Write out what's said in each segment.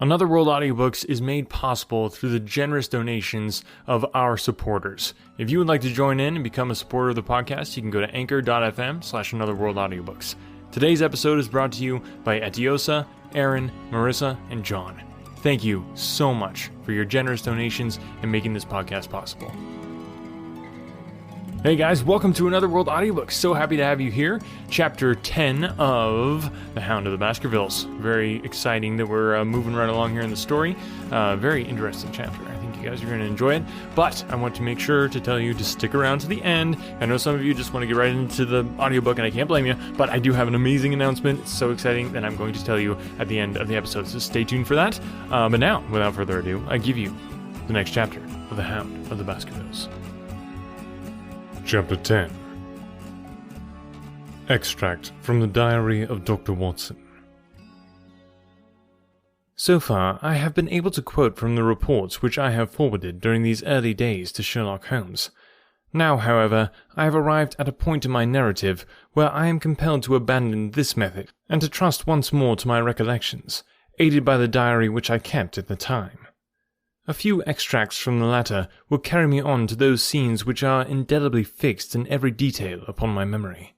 Another World Audiobooks is made possible through the generous donations of our supporters. If you would like to join in and become a supporter of the podcast, you can go to anchor.fm/anotherworldaudiobooks. Today's episode is brought to you by Etiosa, Aaron, Marissa, and John. Thank you so much for your generous donations and making this podcast possible. Hey guys, welcome to Another World Audiobooks. So happy to have you here. Chapter 10 of The Hound of the Baskervilles. Very exciting that we're moving right along here in the story. Very interesting chapter. I think you guys are going to enjoy it. But I want to make sure to tell you to stick around to the end. I know some of you just want to get right into the audiobook, and I can't blame you, but I do have an amazing announcement. It's so exciting that I'm going to tell you at the end of the episode, so stay tuned for that. But now, without further ado, I give you the next chapter of The Hound of the Baskervilles. Chapter 10. Extract from the Diary of Dr. Watson. So far, I have been able to quote from the reports which I have forwarded during these early days to Sherlock Holmes. Now, however, I have arrived at a point in my narrative where I am compelled to abandon this method and to trust once more to my recollections, aided by the diary which I kept at the time. A few extracts from the latter will carry me on to those scenes which are indelibly fixed in every detail upon my memory.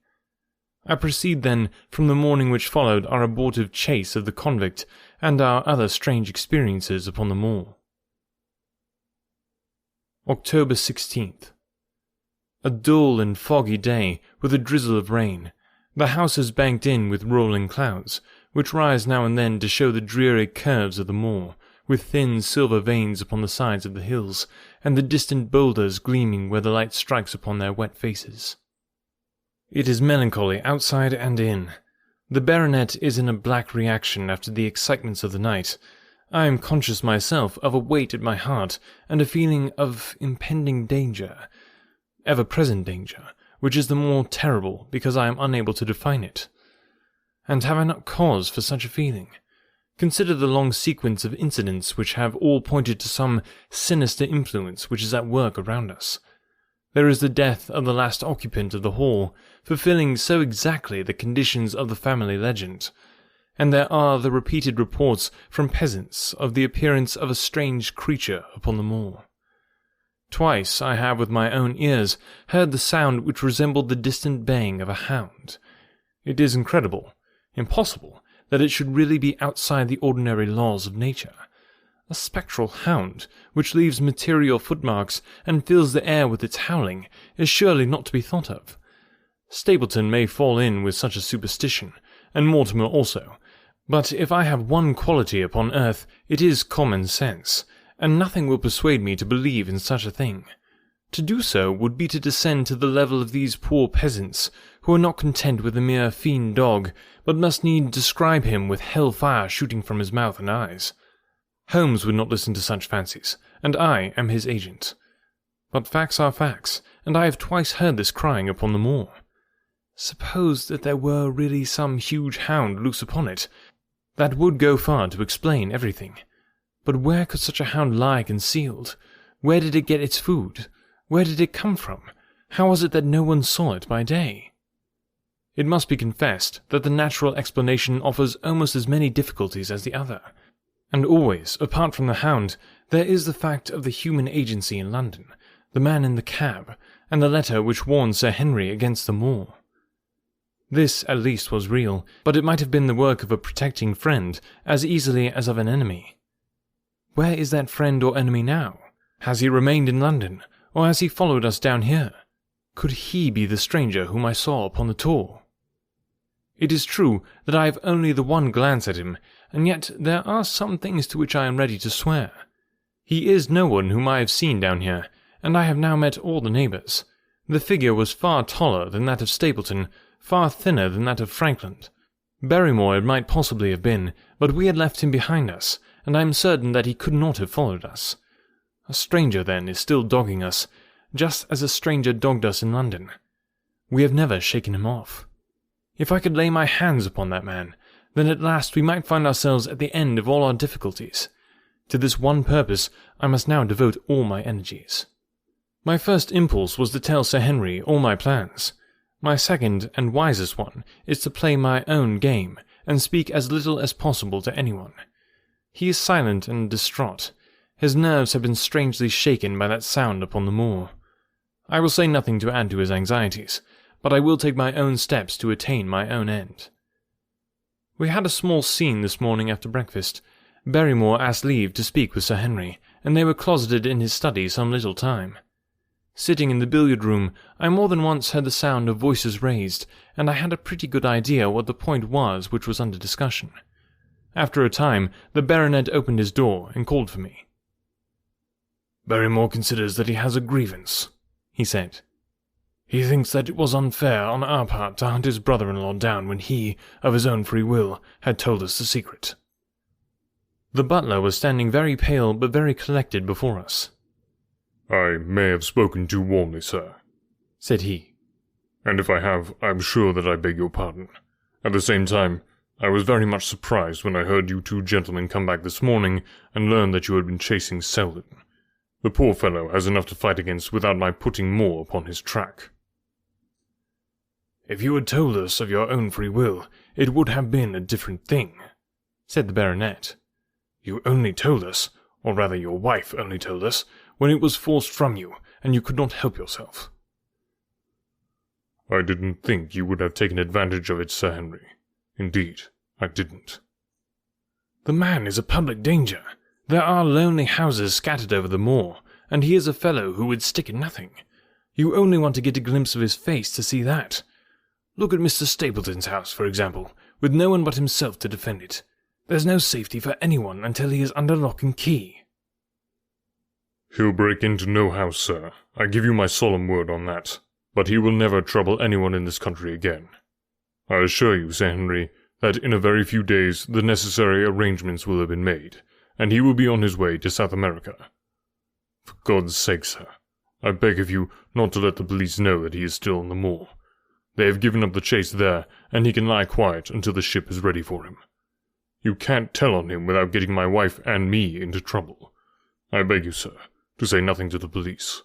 I proceed then from the morning which followed our abortive chase of the convict and our other strange experiences upon the moor. October 16th. A dull and foggy day with a drizzle of rain. The house is banked in with rolling clouds, which rise now and then to show the dreary curves of the moor, with thin silver veins upon the sides of the hills, and the distant boulders gleaming where the light strikes upon their wet faces. It is melancholy outside and in. The baronet is in a black reaction after the excitements of the night. I am conscious myself of a weight at my heart, and a feeling of impending danger, ever-present danger, which is the more terrible because I am unable to define it. And have I not cause for such a feeling? Consider the long sequence of incidents which have all pointed to some sinister influence which is at work around us. There is the death of the last occupant of the hall, fulfilling so exactly the conditions of the family legend, and there are the repeated reports from peasants of the appearance of a strange creature upon the moor. Twice I have with my own ears heard the sound which resembled the distant baying of a hound. It is incredible, impossible, that it should really be outside the ordinary laws of nature. A spectral hound, which leaves material footmarks and fills the air with its howling, is surely not to be thought of. Stapleton may fall in with such a superstition, and Mortimer also, but if I have one quality upon earth, it is common sense, and nothing will persuade me to believe in such a thing. To do so would be to descend to the level of these poor peasants, who are not content with a mere fiend dog, but must need describe him with hell-fire shooting from his mouth and eyes. Holmes would not listen to such fancies, and I am his agent. But facts are facts, and I have twice heard this crying upon the moor. Suppose that there were really some huge hound loose upon it. That would go far to explain everything. But where could such a hound lie concealed? Where did it get its food? Where did it come from? How was it that no one saw it by day? It must be confessed that the natural explanation offers almost as many difficulties as the other. And always, apart from the hound, there is the fact of the human agency in London, the man in the cab, and the letter which warned Sir Henry against the moor. This, at least, was real, but it might have been the work of a protecting friend as easily as of an enemy. Where is that friend or enemy now? Has he remained in London, or has he followed us down here? Could he be the stranger whom I saw upon the tor? It is true that I have only the one glance at him, and yet there are some things to which I am ready to swear. He is no one whom I have seen down here, and I have now met all the neighbours. The figure was far taller than that of Stapleton, far thinner than that of Frankland. Barrymore it might possibly have been, but we had left him behind us, and I am certain that he could not have followed us. A stranger, then, is still dogging us, just as a stranger dogged us in London. We have never shaken him off. If I could lay my hands upon that man, then at last we might find ourselves at the end of all our difficulties. To this one purpose I must now devote all my energies. My first impulse was to tell Sir Henry all my plans. My second and wisest one is to play my own game, and speak as little as possible to anyone. He is silent and distraught. His nerves have been strangely shaken by that sound upon the moor. I will say nothing to add to his anxieties, but I will take my own steps to attain my own end. We had a small scene this morning after breakfast. Barrymore asked leave to speak with Sir Henry, and they were closeted in his study some little time. Sitting in the billiard-room, I more than once heard the sound of voices raised, and I had a pretty good idea what the point was which was under discussion. After a time, the baronet opened his door and called for me. "Barrymore considers that he has a grievance," he said. "He thinks that it was unfair on our part to hunt his brother-in-law down when he, of his own free will, had told us the secret." The butler was standing very pale but very collected before us. "I may have spoken too warmly, sir," said he. "And if I have, I am sure that I beg your pardon. At the same time, I was very much surprised when I heard you two gentlemen come back this morning and learned that you had been chasing Selden. The poor fellow has enough to fight against without my putting more upon his track." "If you had told us of your own free will, it would have been a different thing," said the baronet. "You only told us, or rather your wife only told us, when it was forced from you, and you could not help yourself." "I didn't think you would have taken advantage of it, Sir Henry. Indeed, I didn't." "The man is a public danger. There are lonely houses scattered over the moor, and he is a fellow who would stick at nothing. You only want to get a glimpse of his face to see that. Look at Mr. Stapleton's house, for example, with no one but himself to defend it. There's no safety for anyone until he is under lock and key." "He'll break into no house, sir. I give you my solemn word on that. But he will never trouble anyone in this country again. I assure you, Sir Henry, that in a very few days the necessary arrangements will have been made, and he will be on his way to South America. For God's sake, sir, I beg of you not to let the police know that he is still on the moor. They have given up the chase there, and he can lie quiet until the ship is ready for him. You can't tell on him without getting my wife and me into trouble. I beg you, sir, to say nothing to the police."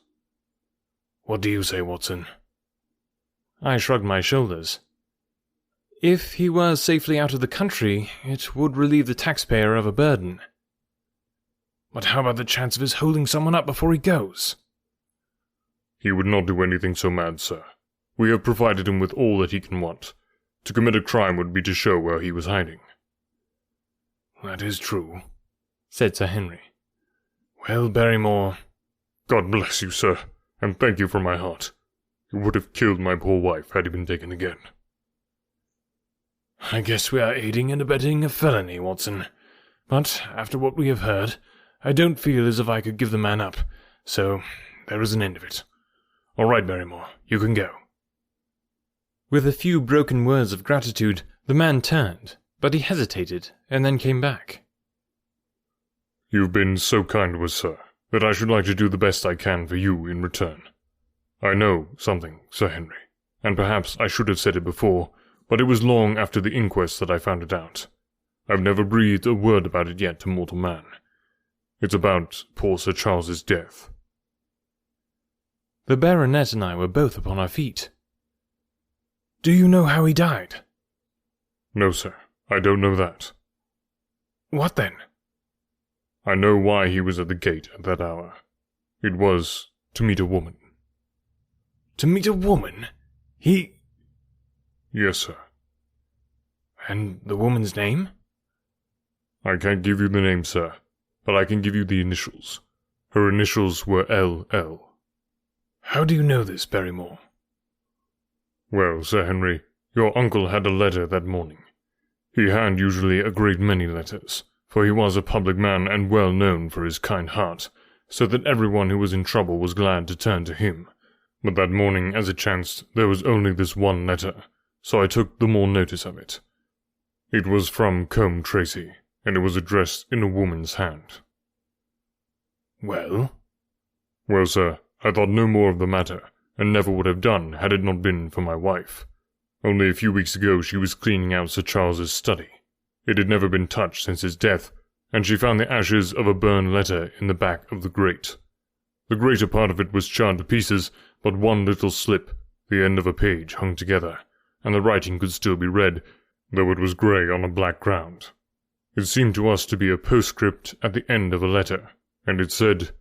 "What do you say, Watson?" I shrugged my shoulders. If he were safely out of the country, it would relieve the taxpayer of a burden. "But how about the chance of his holding someone up before he goes?" "He would not do anything so mad, sir. We have provided him with all that he can want. To commit a crime would be to show where he was hiding." "That is true," said Sir Henry. "Well, Barrymore—" "God bless you, sir, and thank you from my heart. You would have killed my poor wife had he been taken again." "I guess we are aiding and abetting a felony, Watson. But, after what we have heard, I don't feel as if I could give the man up, so there is an end of it. All right, Barrymore, you can go." With a few broken words of gratitude, the man turned, but he hesitated, and then came back. "You've been so kind to us, sir, that I should like to do the best I can for you in return. I know something, Sir Henry, and perhaps I should have said it before, but it was long after the inquest that I found it out. I've never breathed a word about it yet to mortal man. It's about poor Sir Charles's death." The baronet and I were both upon our feet. "Do you know how he died?" "No, sir, I don't know that." "What then?" "I know why he was at the gate at that hour. It was to meet a woman." "To meet a woman? He—" "Yes, sir." "And the woman's name?" "I can't give you the name, sir, but I can give you the initials. Her initials were L.L." "How do you know this, Barrymore?" "Well, Sir Henry, your uncle had a letter that morning. He had usually a great many letters, for he was a public man and well known for his kind heart, so that everyone who was in trouble was glad to turn to him. But that morning, as it chanced, there was only this one letter, so I took the more notice of it. It was from Combe Tracy, and it was addressed in a woman's hand." "Well?" "Well, sir, I thought no more of the matter, and never would have done had it not been for my wife. Only a few weeks ago she was cleaning out Sir Charles's study. It had never been touched since his death, and she found the ashes of a burned letter in the back of the grate. The greater part of it was charred to pieces, but one little slip, the end of a page, hung together, and the writing could still be read, though it was grey on a black ground. It seemed to us to be a postscript at the end of a letter, and it said,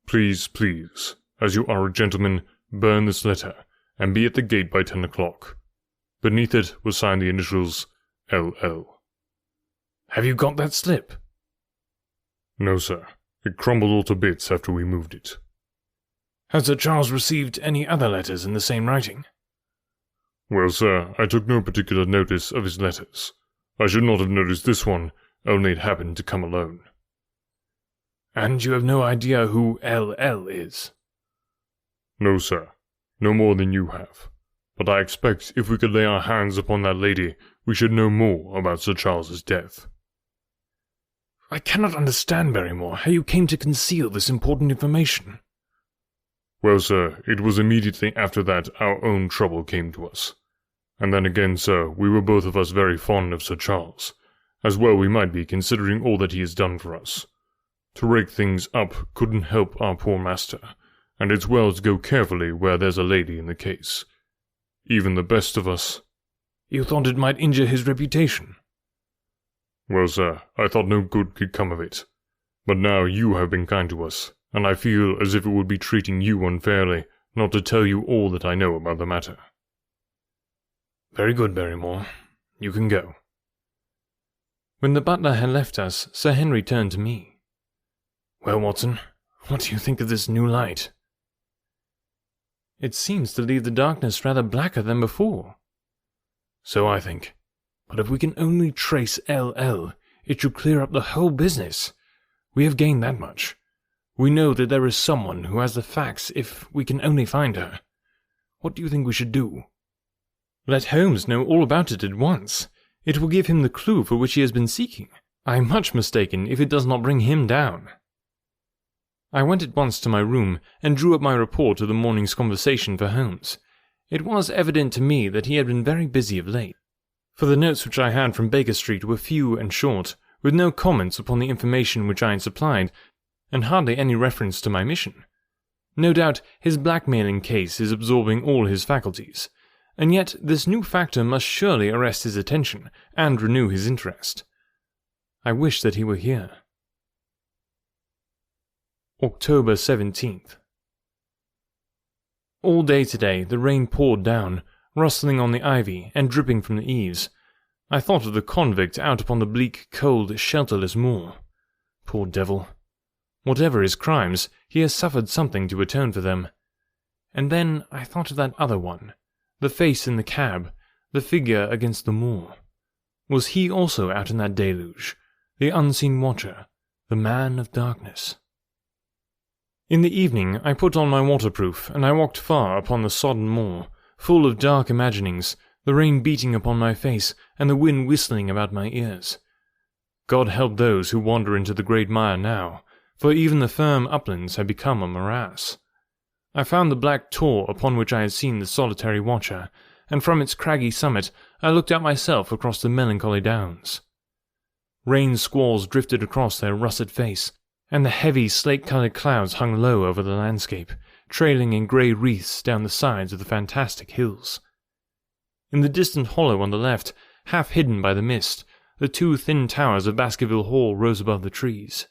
"Please, please, as you are a gentleman, burn this letter, and be at the gate by 10 o'clock. Beneath it was signed the initials L.L. Have you got that slip? No, sir. It crumbled all to bits after we moved it. Has Sir Charles received any other letters in the same writing? Well, sir, I took no particular notice of his letters. I should not have noticed this one, only it happened to come alone. And you have no idea who L.L. is? No, sir. No more than you have. But I expect if we could lay our hands upon that lady, we should know more about Sir Charles's death. I cannot understand, Barrymore, how you came to conceal this important information. Well, sir, it was immediately after that our own trouble came to us. And then again, sir, we were both of us very fond of Sir Charles, as well we might be considering all that he has done for us. To rake things up couldn't help our poor master, and it's well to go carefully where there's a lady in the case. Even the best of us... You thought it might injure his reputation? Well, sir, I thought no good could come of it. But now you have been kind to us, and I feel as if it would be treating you unfairly not to tell you all that I know about the matter. Very good, Barrymore. You can go. When the butler had left us, Sir Henry turned to me. Well, Watson, what do you think of this new light? It seems to leave the darkness rather blacker than before. So I think. But if we can only trace L.L., it should clear up the whole business. We have gained that much. We know that there is someone who has the facts if we can only find her. What do you think we should do? Let Holmes know all about it at once. It will give him the clue for which he has been seeking. I am much mistaken if it does not bring him down. I went at once to my room and drew up my report of the morning's conversation for Holmes. It was evident to me that he had been very busy of late, for the notes which I had from Baker Street were few and short, with no comments upon the information which I had supplied, and hardly any reference to my mission. No doubt his blackmailing case is absorbing all his faculties, and yet this new factor must surely arrest his attention and renew his interest. I wish that he were here. October 17th. All day today the rain poured down, rustling on the ivy and dripping from the eaves. I thought of the convict out upon the bleak, cold, shelterless moor. Poor devil. Whatever his crimes, he has suffered something to atone for them. And then I thought of that other one, the face in the cab, the figure against the moor. Was he also out in that deluge, the unseen watcher, the man of darkness? In the evening I put on my waterproof, and I walked far upon the sodden moor, full of dark imaginings, the rain beating upon my face and the wind whistling about my ears. God help those who wander into the great mire now, for even the firm uplands had become a morass. I found the black tor upon which I had seen the solitary watcher, and from its craggy summit I looked out myself across the melancholy downs. Rain squalls drifted across their russet face, and the heavy slate-coloured clouds hung low over the landscape, trailing in grey wreaths down the sides of the fantastic hills. In the distant hollow on the left, half hidden by the mist, the two thin towers of Baskerville Hall rose above the trees.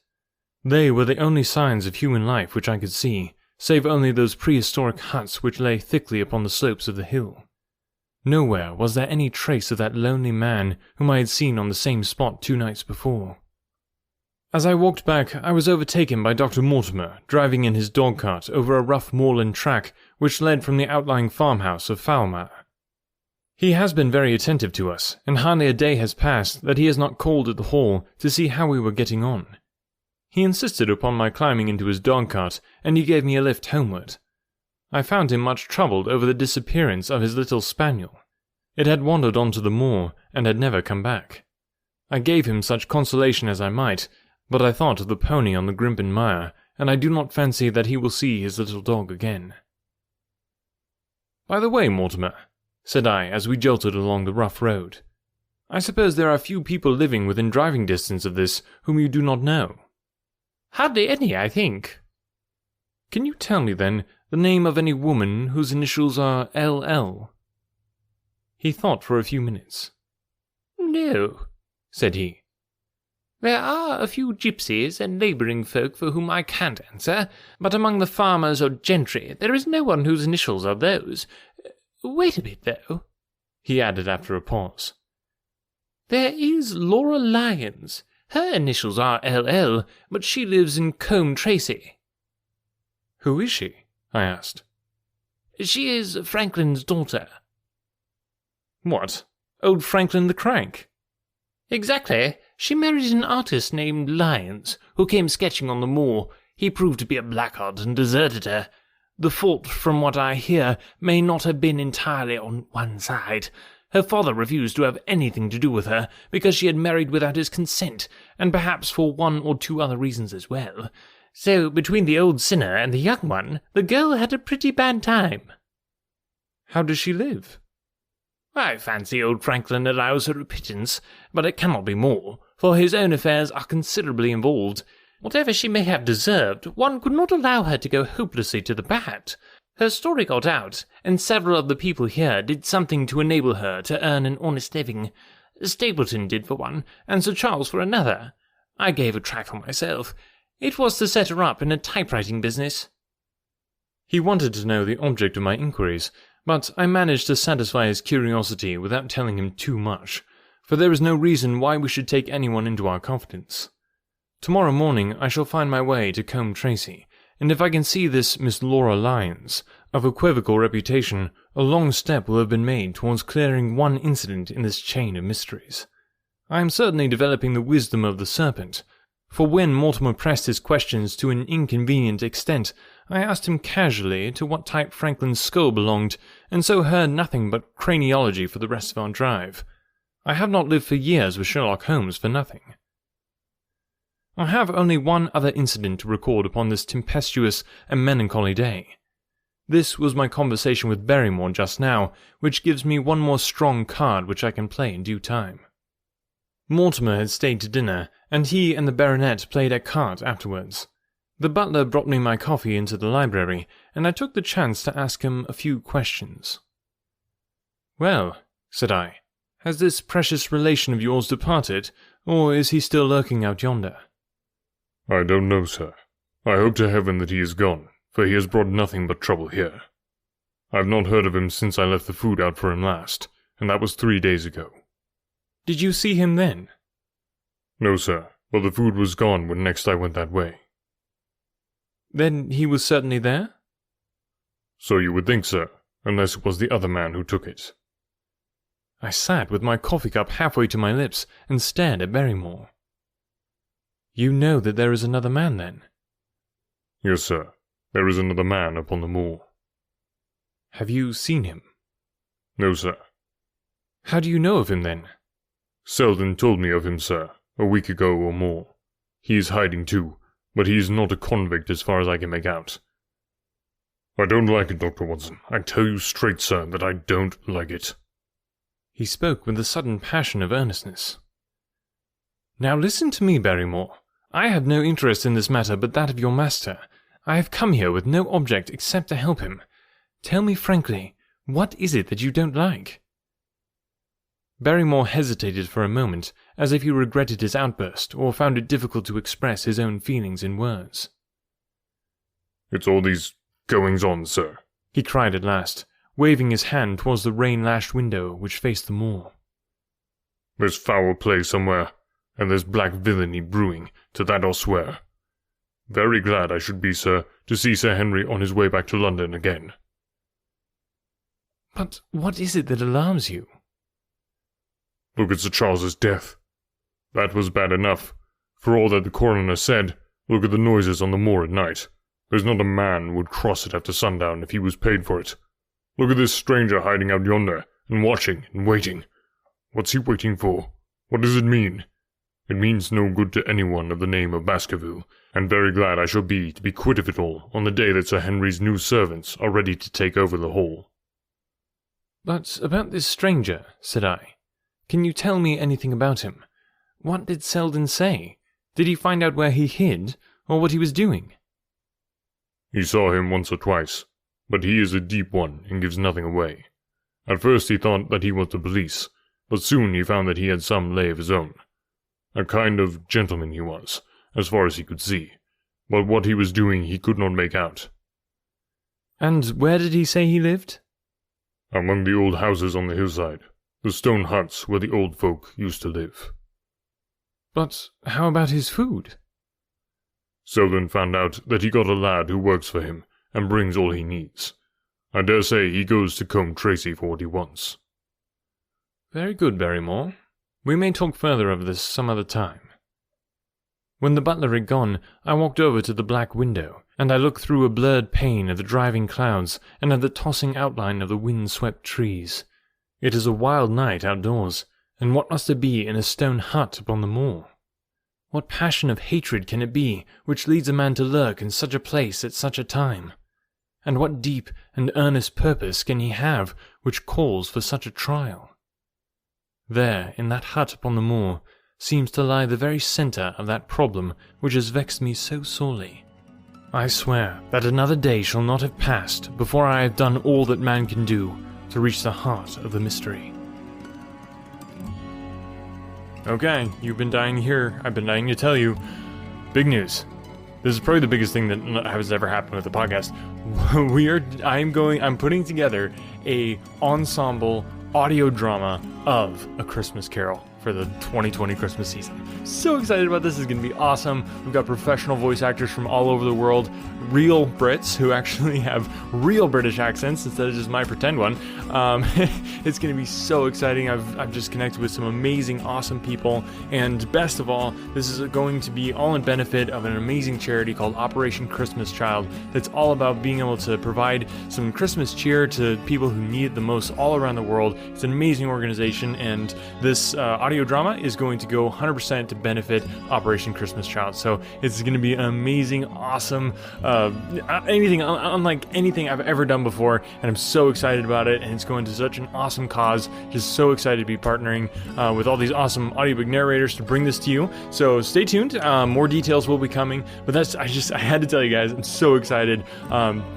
They were the only signs of human life which I could see, save only those prehistoric huts which lay thickly upon the slopes of the hill. Nowhere was there any trace of that lonely man whom I had seen on the same spot 2 nights before. As I walked back, I was overtaken by Dr. Mortimer, driving in his dog-cart over a rough moorland track which led from the outlying farmhouse of Foulmire. He has been very attentive to us, and hardly a day has passed that he has not called at the hall to see how we were getting on. He insisted upon my climbing into his dog-cart, and he gave me a lift homeward. I found him much troubled over the disappearance of his little spaniel. It had wandered on to the moor, and had never come back. I gave him such consolation as I might, but I thought of the pony on the Grimpen Mire, and I do not fancy that he will see his little dog again. By the way, Mortimer, said I as we jolted along the rough road, I suppose there are few people living within driving distance of this whom you do not know. Hardly any, I think. Can you tell me, then, the name of any woman whose initials are L.L.? He thought for a few minutes. No, said he. There are a few gypsies and labouring folk for whom I can't answer, but among the farmers or gentry there is no one whose initials are those. Wait a bit, though," he added after a pause. "There is Laura Lyons. Her initials are LL, but she lives in Combe Tracy." "Who is she?" I asked. "She is Franklin's daughter." "What? Old Franklin the Crank?" "Exactly. She married an artist named Lyons, who came sketching on the moor. He proved to be a blackguard and deserted her. The fault, from what I hear, may not have been entirely on one side. Her father refused to have anything to do with her, because she had married without his consent, and perhaps for one or two other reasons as well. So, between the old sinner and the young one, the girl had a pretty bad time." "How does she live?" "I fancy old Franklin allows her a pittance, but it cannot be more, for his own affairs are considerably involved. Whatever she may have deserved, one could not allow her to go hopelessly to the bad. Her story got out, and several of the people here did something to enable her to earn an honest living. Stapleton did for one, and Sir Charles for another. I gave a trifle myself. It was to set her up in a typewriting business." He wanted to know the object of my inquiries, but I managed to satisfy his curiosity without telling him too much, for there is no reason why we should take anyone into our confidence. Tomorrow morning I shall find my way to Combe Tracy, and if I can see this Miss Laura Lyons, of equivocal reputation, a long step will have been made towards clearing one incident in this chain of mysteries. I am certainly developing the wisdom of the serpent, for when Mortimer pressed his questions to an inconvenient extent, I asked him casually to what type Franklin's skull belonged, and so heard nothing but craniology for the rest of our drive. I have not lived for years with Sherlock Holmes for nothing. I have only one other incident to record upon this tempestuous and melancholy day. This was my conversation with Barrymore just now, which gives me one more strong card which I can play in due time. Mortimer had stayed to dinner, and he and the baronet played at cards afterwards. The butler brought me my coffee into the library, and I took the chance to ask him a few questions. "Well," said I, "has this precious relation of yours departed, or is he still lurking out yonder?" "I don't know, sir. I hope to heaven that he is gone, for he has brought nothing but trouble here. I have not heard of him since I left the food out for him last, and that was 3 days ago." "Did you see him then?" "No, sir, but the food was gone when next I went that way." "Then he was certainly there?" "So you would think, sir, unless it was the other man who took it." I sat with my coffee cup halfway to my lips and stared at Barrymore. "You know that there is another man, then?" "Yes, sir. There is another man upon the moor." "Have you seen him?" "No, sir." "How do you know of him, then?" "Selden told me of him, sir, a week ago or more. He is hiding too, but he is not a convict as far as I can make out." "I don't like it, Dr. Watson. I tell you straight, sir, that I don't like it." He spoke with a sudden passion of earnestness. "Now listen to me, Barrymore. I have no interest in this matter but that of your master. I have come here with no object except to help him. Tell me frankly, what is it that you don't like?" Barrymore hesitated for a moment, as if he regretted his outburst, or found it difficult to express his own feelings in words. "It's all these goings-on, sir," he cried at last, waving his hand towards the rain-lashed window which faced the moor. "There's foul play somewhere, and there's black villainy brewing, to that I'll swear. Very glad I should be, sir, to see Sir Henry on his way back to London again." "But what is it that alarms you?" "Look at Sir Charles's death. That was bad enough. For all that the coroner said, look at the noises on the moor at night. There's not a man would cross it after sundown if he was paid for it. Look at this stranger hiding out yonder, and watching and waiting. What's he waiting for? What does it mean? It means no good to anyone of the name of Baskerville, and very glad I shall be to be quit of it all on the day that Sir Henry's new servants are ready to take over the whole." "But about this stranger," said I. "Can you tell me anything about him? What did Selden say? Did he find out where he hid, or what he was doing?" "He saw him once or twice, but he is a deep one and gives nothing away. At first he thought that he was the police, but soon he found that he had some lay of his own. A kind of gentleman he was, as far as he could see, but what he was doing he could not make out. And where did he say he lived? Among the old houses on the hillside, the stone huts where the old folk used to live. But how about his food? Selden found out that he got a lad who works for him and brings all he needs. I dare say he goes to Combe Tracy for what he wants. Very good, Barrymore. We may talk further of this some other time. When the butler had gone, I walked over to the black window, and I looked through a blurred pane at the driving clouds and at the tossing outline of the wind-swept trees. It is a wild night outdoors, and what must there be in a stone hut upon the moor? What passion of hatred can it be which leads a man to lurk in such a place at such a time? And what deep and earnest purpose can he have which calls for such a trial? There, in that hut upon the moor, seems to lie the very centre of that problem which has vexed me so sorely. I swear that another day shall not have passed before I have done all that man can do to reach the heart of the mystery. Okay, you've been dying to hear, I've been dying to tell you. Big news. This is probably the biggest thing that has ever happened with the podcast. I'm putting together a ensemble audio drama of A Christmas Carol for the 2020 Christmas season. So excited about this. This is going to be awesome. We've got professional voice actors from all over the world, real Brits who actually have real British accents instead of just my pretend one. It's going to be so exciting. I've just connected with some amazing, awesome people, and best of all, this is going to be all in benefit of an amazing charity called Operation Christmas Child that's all about being able to provide some Christmas cheer to people who need it the most all around the world. It's an amazing organization, and this audio drama is going to go 100% to benefit Operation Christmas Child. So it's going to be an amazing, awesome, unlike anything I've ever done before, and I'm so excited about it, and it's going to such an awesome cause. Just so excited to be partnering with all these awesome audiobook narrators to bring this to you. So stay tuned. More details will be coming, but I had to tell you guys, I'm so excited.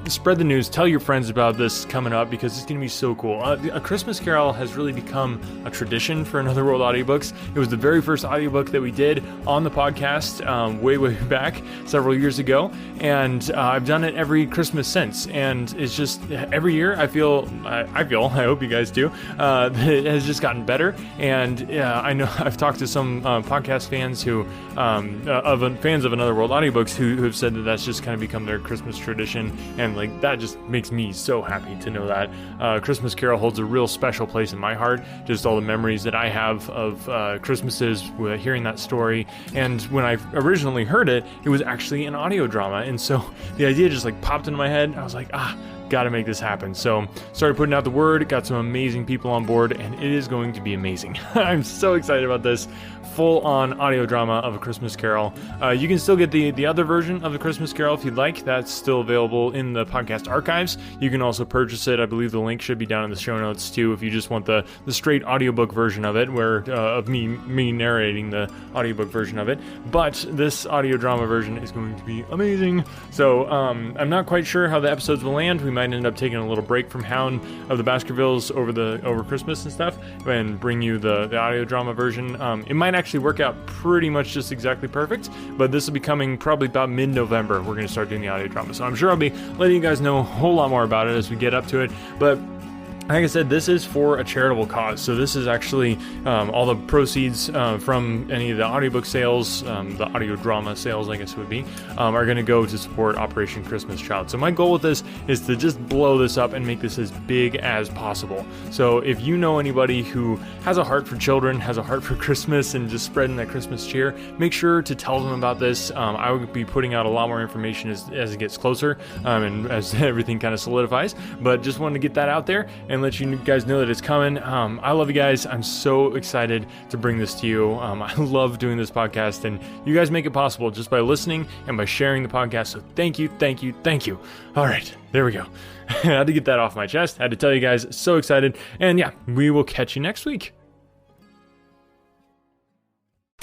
Spread the news, tell your friends about this coming up, because it's going to be so cool. A Christmas Carol has really become a tradition for Another World Audiobooks. It was the very first audiobook that we did on the podcast way back several years ago, and I've done it every Christmas since, and it's just every year I hope you guys do, that it has just gotten better. And I know I've talked to some podcast fans who fans of Another World Audiobooks who have said that that's just kind of become their Christmas tradition, and like that just makes me so happy to know that Christmas Carol holds a real special place in my heart. Just all the memories that I have of Christmases hearing that story, and when I originally heard it, it was actually an audio drama, and so the idea just like popped into my head. I was like, gotta make this happen. So started putting out the word, got some amazing people on board, and it is going to be amazing. I'm so excited about this full-on audio drama of A Christmas Carol. You can still get the other version of The Christmas Carol if you'd like. That's still available in the podcast archives. You can also purchase it. I believe the link should be down in the show notes too if you just want the straight audiobook version of it, where of me narrating the audiobook version of it. But this audio drama version is going to be amazing. So I'm not quite sure how the episodes will land. We might end up taking a little break from Hound of the Baskervilles over Christmas and stuff, and bring you the audio drama version. It might actually work out pretty much just exactly perfect, but this will be coming probably about mid-November. We're going to start doing the audio drama, so I'm sure I'll be letting you guys know a whole lot more about it as we get up to it. But like I said, this is for a charitable cause, so this is actually all the proceeds from any of the audiobook sales, the audio drama sales, I guess it would be, are going to go to support Operation Christmas Child. So my goal with this is to just blow this up and make this as big as possible. So if you know anybody who has a heart for children, has a heart for Christmas, and just spreading that Christmas cheer, make sure to tell them about this. I will be putting out a lot more information as it gets closer, and as everything kind of solidifies, but just wanted to get that out there and let you guys know that it's coming. I love you guys. I'm so excited to bring this to you. I love doing this podcast, and you guys make it possible just by listening and by sharing the podcast. So thank you, thank you, thank you. All right, there we go. I had to get that off my chest. I had to tell you guys, so excited. And yeah, we will catch you next week.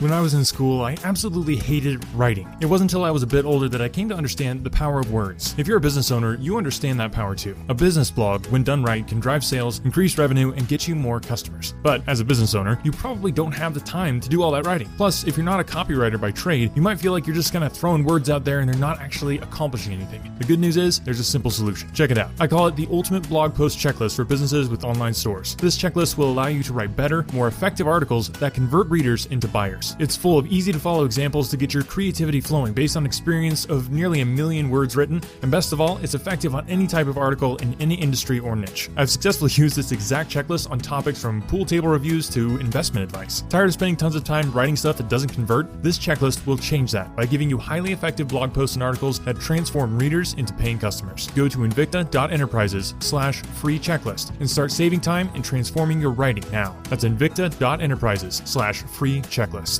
When I was in school, I absolutely hated writing. It wasn't until I was a bit older that I came to understand the power of words. If you're a business owner, you understand that power too. A business blog, when done right, can drive sales, increase revenue, and get you more customers. But as a business owner, you probably don't have the time to do all that writing. Plus, if you're not a copywriter by trade, you might feel like you're just kind of throwing words out there and they're not actually accomplishing anything. The good news is, there's a simple solution. Check it out. I call it the ultimate blog post checklist for businesses with online stores. This checklist will allow you to write better, more effective articles that convert readers into buyers. It's full of easy to follow examples to get your creativity flowing based on experience of nearly 1 million words written, and best of all, it's effective on any type of article in any industry or niche. I've successfully used this exact checklist on topics from pool table reviews to investment advice. Tired of spending tons of time writing stuff that doesn't convert? This checklist will change that by giving you highly effective blog posts and articles that transform readers into paying customers. Go to invicta.enterprises/free checklist and start saving time and transforming your writing now. That's invicta.enterprises/free checklist.